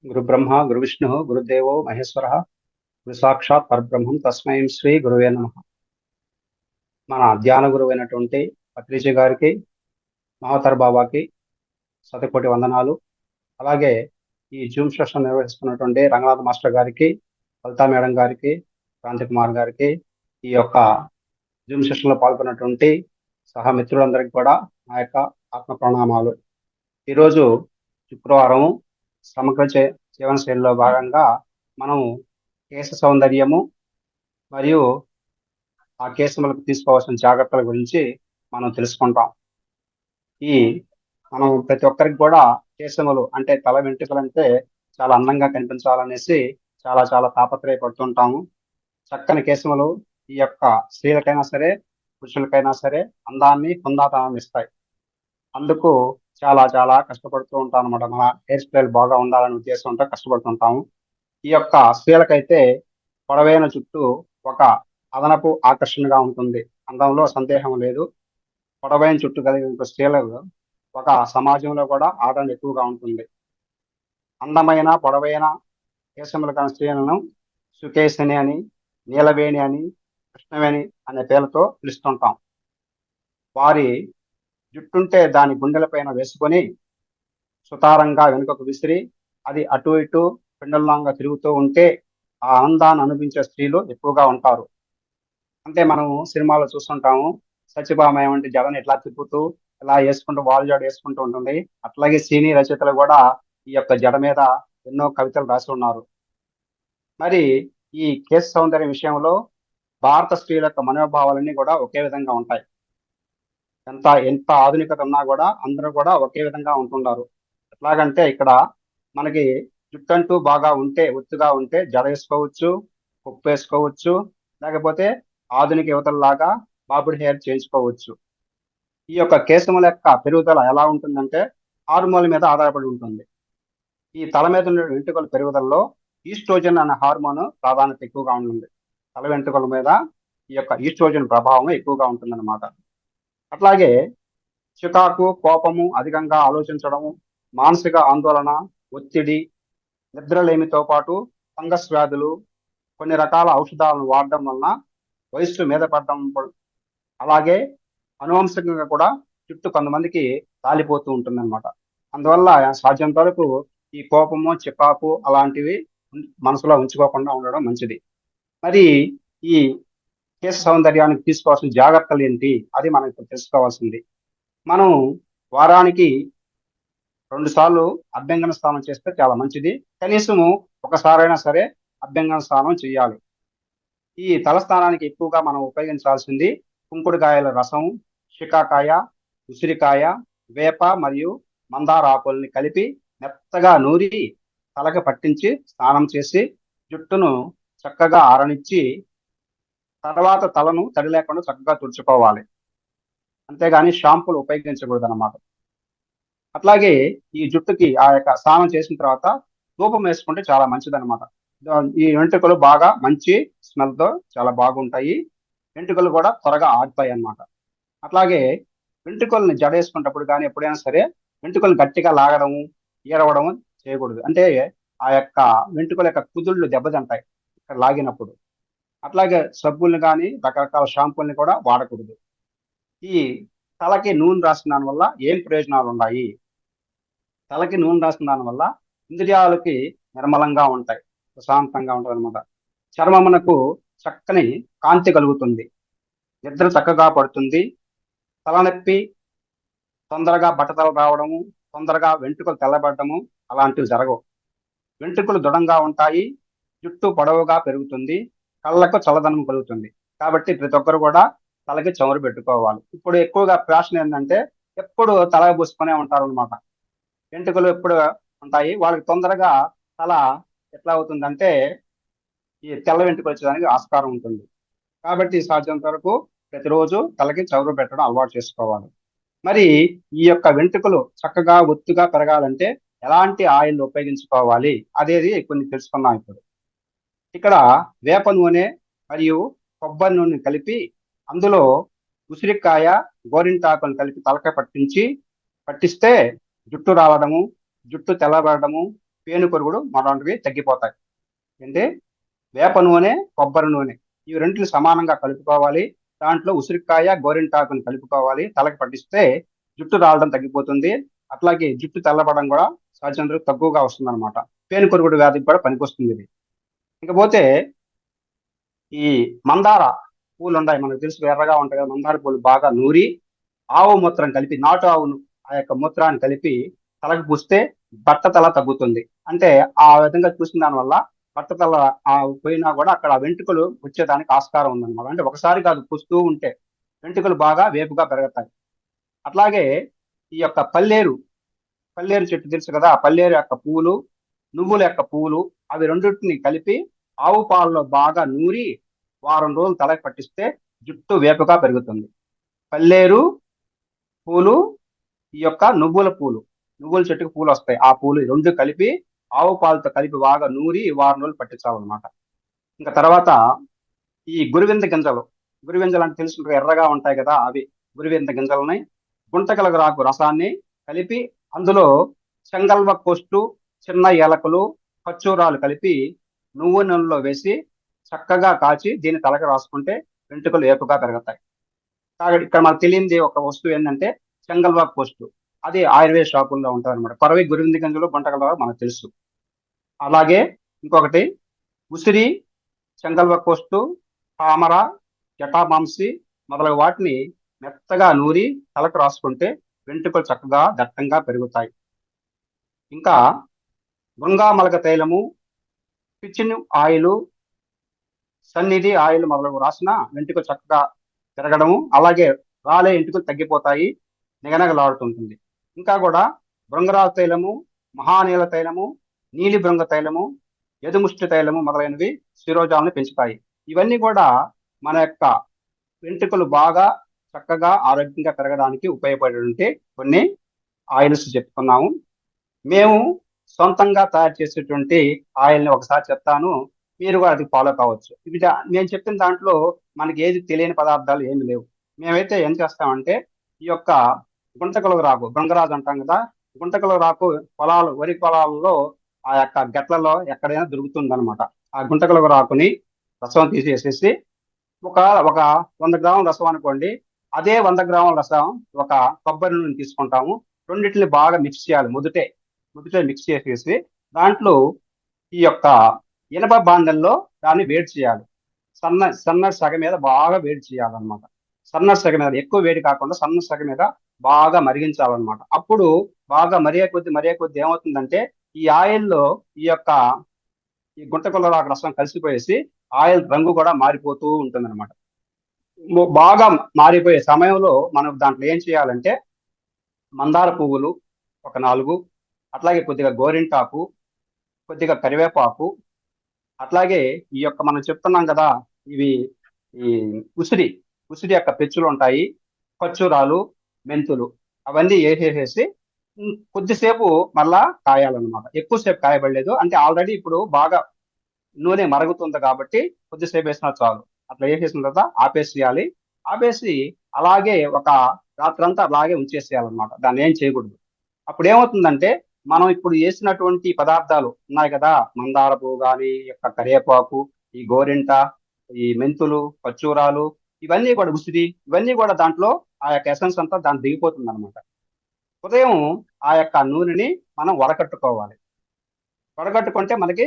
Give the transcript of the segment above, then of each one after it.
గురు బ్రహ్మ గురు విష్ణు గురుదేవో మహేశ్వర గురు సాక్షాత్ పరబ్రహ్మం తస్మై శ్రీ గురువే నమ. మన ధ్యాన గురువు అయినటువంటి పత్రిజీ గారికి, మహాతర్ బాబాకి శతకోటి వందనాలు. అలాగే ఈ జూమ్ సెషన్ నిర్వహిస్తున్నటువంటి రంగనాథ్ మాస్టర్ గారికి, లలితా మేడం గారికి, క్రాంతి కుమార్ గారికి, ఈ యొక్క జూమ్ సెషన్ లో పాల్గొన్నటువంటి సహా మిత్రులందరికీ కూడా నా యొక్క ఆత్మ ప్రణామాలు. ఈరోజు శుక్రవారం సమగ్ర జీవన శైలిలో భాగంగా మనం కేశ సౌందర్యము మరియు ఆ కేశములకు తీసుకోవాల్సిన జాగ్రత్తల గురించి మనం తెలుసుకుంటాం. ఈ మనం ప్రతి ఒక్కరికి కూడా కేశములు అంటే తల వెంట్రుకలు అంటే చాలా అందంగా కనిపించాలనేసి చాలా చాలా తాపత్రయపడుతుంటాము. చక్కని కేశములు ఈ యొక్క స్త్రీలకైనా సరే పురుషులకైనా సరే అందాన్ని హుందాతనాన్ని ఇస్తాయి. అందుకు చాలా చాలా కష్టపడుతూ ఉంటాం అనమాట. మన హెయిర్ స్టైల్ బాగా ఉండాలనే ఉద్దేశంతో కష్టపడుతుంటాము. ఈ యొక్క స్త్రీలకైతే పొడవైన చుట్టూ ఒక అదనపు ఆకర్షణగా ఉంటుంది. అందంలో సందేహం లేదు. పొడవైన చుట్టూ కలిగిన స్త్రీలకు ఒక సమాజంలో కూడా ఆదరణ ఎక్కువగా ఉంటుంది. అందమైన పొడవైన కేశములు కాని స్త్రీలను సుకేశని అని, నీలవేణి అని, కృష్ణవేణి అనే పేర్లతో పిలుస్తుంటాం. వారి జుట్టుంటే దాని గుండెల పైన వేసుకొని సుతారంగా వెనుకకు విసిరి అది అటు ఇటు పెండలంగా తిరుగుతూ ఉంటే ఆ ఆనందాన్ని అనుభవించే స్త్రీలు ఎక్కువగా ఉంటారు. అంటే మనం సినిమాలో చూస్తుంటాము, సత్యభామ వంటి జడని ఇట్లా తిప్పుతూ ఇలా వేసుకుంటూ వాల్ జడ వేసుకుంటూ ఉంటుంది. అట్లాగే సినీ రచయితలు కూడా ఈ యొక్క జడ మీద ఎన్నో కవితలు రాసి ఉన్నారు. మరి ఈ కేశ సౌందర్యం విషయంలో భారత స్త్రీల యొక్క మనోభావాలన్నీ కూడా ఒకే విధంగా ఉంటాయి. ఎంత ఎంత ఆధునికత ఉన్నా కూడా అందరూ కూడా ఒకే విధంగా ఉంటున్నారు. ఎట్లాగంటే ఇక్కడ మనకి జుట్టంటూ బాగా ఉంటే ఒత్తుగా ఉంటే జడ వేసుకోవచ్చు, కుప్పు వేసుకోవచ్చు, లేకపోతే ఆధునిక యువతలాగా బాబుడి హెయిర్ చేయించుకోవచ్చు. ఈ యొక్క కేశముల యొక్క పెరుగుదల ఎలా ఉంటుందంటే హార్మోన్ల మీద ఆధారపడి ఉంటుంది. ఈ తల మీద ఉన్న వెంట్రుకల పెరుగుదలలో ఈస్ట్రోజన్ అనే హార్మోన్ ప్రాధాన్యత ఎక్కువగా ఉంటుంది. తల వెంట్రుకల మీద ఈ యొక్క ఈస్ట్రోజన్ ప్రభావం ఎక్కువగా ఉంటుందన్నమాట. అట్లాగే చికాకు, కోపము, అధికంగా ఆలోచించడము, మానసిక ఆందోళన, ఒత్తిడి, నిద్రలేమితో పాటు ఫంగస్ వ్యాధులు, కొన్ని రకాల ఔషధాలను వాడడం వలన వయస్సు మీద పడడం, అలాగే అనువంశికంగా కూడా జుట్టు కొంతమందికి రాలిపోతూ ఉంటుందన్నమాట. అందువల్ల సాధ్యంత వరకు ఈ కోపము, చికాకు అలాంటివి మనసులో ఉంచుకోకుండా ఉండడం మంచిది. మరి ఈ కేశ సౌందర్యానికి తీసుకోవాల్సిన జాగ్రత్తలు ఏంటి, అది మనం ఇప్పుడు తెలుసుకోవాల్సింది. మనం వారానికి 2 సార్లు అభ్యంగన స్నానం చేస్తే చాలా మంచిది. కనీసము ఒకసారైనా సరే అభ్యంగన స్నానం చేయాలి. ఈ తలస్నానానికి ఎక్కువగా మనం ఉపయోగించాల్సింది కుంకుడుకాయల రసం, షికాకాయ, ఉసిరికాయ, వేప మరియు మందార ఆకుల్ని కలిపి మెత్తగా నూరి తలకి పట్టించి స్నానం చేసి జుట్టును చక్కగా ఆరనిచ్చి తర్వాత తలను తడి లేకుండా చక్కగా తుడుచుకోవాలి. అంతేగాని షాంపూలు ఉపయోగించకూడదు అన్నమాట. అట్లాగే ఈ జుట్టుకి ఆ యొక్క స్నానం చేసిన తర్వాత ధూపం వేసుకుంటే చాలా మంచిది అనమాట. ఈ వెంట్రుకలు బాగా మంచి స్మెల్ తో చాలా బాగుంటాయి. వెంట్రుకలు కూడా త్వరగా ఆగుతాయి అన్నమాట. అట్లాగే వెంట్రుకలను జడేసుకున్నప్పుడు కానీ ఎప్పుడైనా సరే వెంట్రుకలు గట్టిగా లాగడము, ఈరవడము చేయకూడదు. అంటే ఆ యొక్క వెంట్రుకల యొక్క కుదుళ్ళు దెబ్బతింటాయి ఇక్కడ లాగినప్పుడు. అట్లాగే సబ్బుల్ని కానీ రకరకాల షాంపూల్ని కూడా వాడకూడదు. ఈ తలకి నూనె రాసిన దాని వల్ల ఏం ప్రయోజనాలు ఉన్నాయి? తలకి నూనె రాసిన దాని వల్ల ఇంద్రియాలకి నిర్మలంగా ఉంటాయి, ప్రశాంతంగా ఉంటుంది అనమాట. చర్మమునకు చక్కని కాంతి కలుగుతుంది, నిద్ర చక్కగా పడుతుంది, తలనొప్పి, తొందరగా బట్టతల రావడము, తొందరగా వెంట్రుకలు తెల్లబడటము అలాంటివి జరగవు. వెంట్రుకలు దృఢంగా ఉంటాయి, జుట్టు పొడవుగా పెరుగుతుంది, కళ్ళకు చల్లదనం కలుగుతుంది. కాబట్టి ప్రతి ఒక్కరు కూడా తలకి చమురు పెట్టుకోవాలి. ఇప్పుడు ఎక్కువగా ఫ్యాషన్ ఏంటంటే ఎప్పుడు తల పూసుకునే ఉంటారు అనమాట. వెంట్రుకలు ఎప్పుడు ఉంటాయి, వాళ్ళకి తొందరగా తల ఎట్లా అవుతుందంటే ఈ తెల్ల వెంట్రుకలు వచ్చేదానికి ఆస్కారం ఉంటుంది. కాబట్టి సాధ్యంత వరకు ప్రతిరోజు తలకి చమురు పెట్టడం అలవాటు చేసుకోవాలి. మరి ఈ యొక్క వెంట్రుకలు చక్కగా ఒత్తుగా పెరగాలంటే ఎలాంటి ఆయిల్ ఉపయోగించుకోవాలి అనేది కొన్ని తెలుసుకున్నాం ఇప్పుడు. ఇక్కడ వేప నూనె మరియు కొబ్బరి నూనె కలిపి అందులో ఉసిరికాయ, గోరింటాకులను కలిపి తలకాయ పట్టిస్తే జుట్టు రావడము, జుట్టు తెల్లబడము, పేనుకొరుగుడు మొదలైనవి తగ్గిపోతాయి. అంటే వేప నూనె, కొబ్బరి నూనె ఇవి రెంటిని సమానంగా కలుపుకోవాలి. దాంట్లో ఉసిరికాయ, గోరింటాకుని కలుపుకోవాలి. తలకు పట్టిస్తే జుట్టు రాలడం తగ్గిపోతుంది. అట్లాగే జుట్టు తెల్లబడడం కూడా సహజంగా తక్కువగా వస్తుంది అనమాట. పేనుకొరుగుడు వ్యాధికి కూడా పనికొస్తుంది ఇది. ఇకపోతే ఈ మందార పూలు ఉన్నాయి, మనకు తెలుసు ఎర్రగా ఉంటాయి కదా. మందార పూలు బాగా నూరి ఆవు మూత్రం కలిపి, నాటు ఆవును ఆ యొక్క మూత్రాన్ని కలిపి తలకు పూస్తే బట్టతల తగ్గుతుంది. అంటే ఆ విధంగా చూసిన దాని వల్ల బట్టతల పోయినా కూడా అక్కడ వెంట్రుకలు వచ్చేదానికి ఆస్కారం ఉందన్నమాట. అంటే ఒకసారి కాదు, పూస్తూ ఉంటే వెంట్రుకలు బాగా వేపుగా పెరుగుతాయి. అట్లాగే ఈ యొక్క పల్లేరు పల్లేరు చెట్టు తెలుసు కదా. ఆ పల్లేరు యొక్క పువ్వులు, నువ్వుల యొక్క పువ్వులు అవి రెండింటిని కలిపి ఆవు పాలలో బాగా నూరి వారం రోజులు తలకి పట్టిస్తే జుట్టు వేపుగా పెరుగుతుంది. పల్లేరు పూలు, ఈ యొక్క నువ్వుల పూలు, నువ్వుల చెట్టుకు పూలు వస్తాయి. ఆ పూలు రెండు కలిపి ఆవు పాలతో కలిపి బాగా నూరి వారం రోజులు పట్టించాలన్నమాట. ఇంకా తర్వాత ఈ గురువింద గింజలు, గురువింజలు అంటే తెలుసు ఎర్రగా ఉంటాయి కదా, అవి గురువింద గింజలని గుంటకల రాకు రసాన్ని కలిపి అందులో చెంగల్వ కోస్టు, చిన్న ఏలకులు, ఖర్జూరాలు కలిపి నువ్వు నూనెలో వేసి చక్కగా కాచి దీన్ని తలకి రాసుకుంటే వెంట్రుకలు ఏపుగా పెరుగుతాయి. కాబట్టి ఇక్కడ మనకు తెలియంది ఒక వస్తువు ఏంటంటే చెంగల్వాక్ పోస్టు, అది ఆయుర్వేద షాపుల్లో ఉంటుంది అనమాట. కొరవి గురువింద గింజలు, గుంటకల మనకు తెలుసు. అలాగే ఇంకొకటి ఉసిరి, చెంగల్వాక్ పోస్టు, తామర, జటామాంసి మొదలగు వాటిని మెత్తగా నూరి తలకు రాసుకుంటే వెంట్రుకలు చక్కగా దట్టంగా పెరుగుతాయి. ఇంకా బృంగామలక తైలము, పిచ్చిన్ ఆయిల్, సన్నిధి ఆయిల్ మొదలగు రాసిన వెంట్రుకలు చక్కగా పెరగడము, అలాగే రాలే ఎంటుకలు తగ్గిపోతాయి, నిగనగలాడుతుంటుంది. ఇంకా కూడా బృంగరాజ తైలము, మహానీల తైలము, నీలి బృంగ తైలము, యదుముష్టి తైలము మొదలైనవి శిరోజాలను పెంచుతాయి. ఇవన్నీ కూడా మన యొక్క వెంట్రుకలు బాగా చక్కగా ఆరోగ్యంగా పెరగడానికి ఉపయోగపడేటువంటి కొన్ని ఆయిల్స్ చెప్పుకున్నాము. మేము సొంతంగా తయారు చేసేటువంటి ఆయిల్ని ఒకసారి చెప్తాను, మీరు కూడా అది ఫాలో కావచ్చు. ఇది నేను చెప్పిన దాంట్లో మనకి ఏది తెలియని పదార్థాలు ఏమి లేవు. మేమైతే ఏం చేస్తామంటే ఈ యొక్క గుంటకల రాకు, బృంగరాజు అంటాం కదా, గుంటకల రాకు పొలాలు, వరి పొలాలలో ఆ యొక్క గట్లలో ఎక్కడైనా దొరుకుతుంది అనమాట. ఆ గుంటకల రాకుని రసం తీసేసేసి ఒక ఒక 100 గ్రాముల రసం అనుకోండి, అదే 100 గ్రాముల రసం ఒక కొబ్బరి నూనె తీసుకుంటాము. రెండింటిని బాగా మిక్స్ చేయాలి. మొదటే మిక్స్ చేసేసి దాంట్లో ఈ యొక్క ఇనప బాండల్లో దాన్ని వేడి చేయాలి. సన్న సగ మీద బాగా వేడి చేయాలన్నమాట. సన్న సగ మీద, ఎక్కువ వేడి కాకుండా సన్న సగ మీద బాగా మరిగించాలన్నమాట. అప్పుడు బాగా మరిగే కొద్ది ఏమవుతుందంటే ఈ ఆయిల్లో ఈ యొక్క ఈ గుంటకొల్ల రసం కలిసిపోయేసి ఆయిల్ రంగు కూడా మారిపోతూ ఉంటుంది అనమాట. బాగా మారిపోయే సమయంలో మనం దాంట్లో ఏం చేయాలంటే మందార పువ్వులు ఒక 4, అట్లాగే కొద్దిగా గోరింటాకు, కొద్దిగా కరివేపాకు, అట్లాగే ఈ యొక్క మనం చెప్తున్నాం కదా, ఇవి ఈ ఉసిరి యొక్క పెచ్చులు ఉంటాయి, ఖర్జూరాలు, మెంతులు అవన్నీ వేసేసేసి కొద్దిసేపు మళ్ళా కాయాలన్నమాట. ఎక్కువసేపు కాయబడలేదు అంటే ఆల్రెడీ ఇప్పుడు బాగా నూనె మరుగుతుంది కాబట్టి కొద్దిసేపు వేసినా చాలు. అట్లా వేసేసిన తర్వాత ఆపేసేయాలి. ఆపేసి అలాగే ఒక రాత్రంతా అలాగే ఉంచేసేయాలన్నమాట. దాన్ని ఏం చేయకూడదు. అప్పుడు ఏమవుతుందంటే మనం ఇప్పుడు వేసినటువంటి పదార్థాలు ఉన్నాయి కదా, మందార పువ్వు కానీ, యొక్క కరివేపాకు, ఈ గోరింట, ఈ మెంతులు, ఖర్జూరాలు, ఇవన్నీ కూడా ఉసిరి, ఇవన్నీ కూడా దాంట్లో ఆ యొక్క ఎసెన్స్ అంతా దాన్ని దిగిపోతుంది అనమాట. ఉదయం ఆ యొక్క నూనెని మనం వడకట్టుకోవాలి. వడగట్టుకుంటే మనకి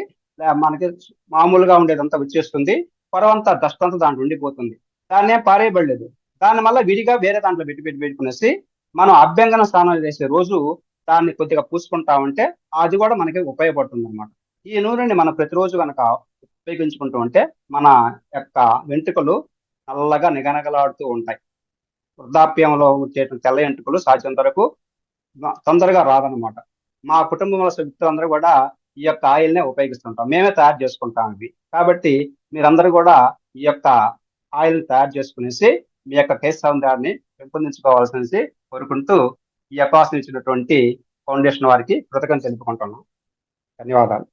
మామూలుగా ఉండేదంతా వచ్చేస్తుంది. పొరవంతా డస్ట్ అంతా దాంట్లో ఉండిపోతుంది. దాన్ని ఏం పారేయబడలేదు. దాన్ని మళ్ళీ విడిగా వేరే దాంట్లో పెట్టుకునేసి మనం అభ్యంగన స్నానం చేసే రోజు దాన్ని కొద్దిగా పూసుకుంటా ఉంటే అది కూడా మనకి ఉపయోగపడుతుంది అనమాట. ఈ నూనెని మనం ప్రతిరోజు కనుక ఉపయోగించుకుంటూ ఉంటే మన యొక్క వెంట్రుకలు నల్లగా నిగనగలాడుతూ ఉంటాయి. వృద్ధాప్యంలో వచ్చేటువంటి తెల్ల వెంట్రుకలు సాధ్యంత వరకు తొందరగా రాదనమాట. మా కుటుంబంలో సభ్యులందరూ కూడా ఈ యొక్క ఆయిల్నే ఉపయోగిస్తుంటాం. మేమే తయారు చేసుకుంటాం ఇవి. కాబట్టి మీరందరూ కూడా ఈ యొక్క ఆయిల్ తయారు చేసుకునేసి మీ యొక్క కేశ సౌందర్యాన్ని పెంపొందించుకోవాల్సి కోరుకుంటూ ఈ అవకాశం ఇచ్చినటువంటి ఫౌండేషన్ వారికి కృతజ్ఞతలు తెలుపుకుంటున్నాం. ధన్యవాదాలు.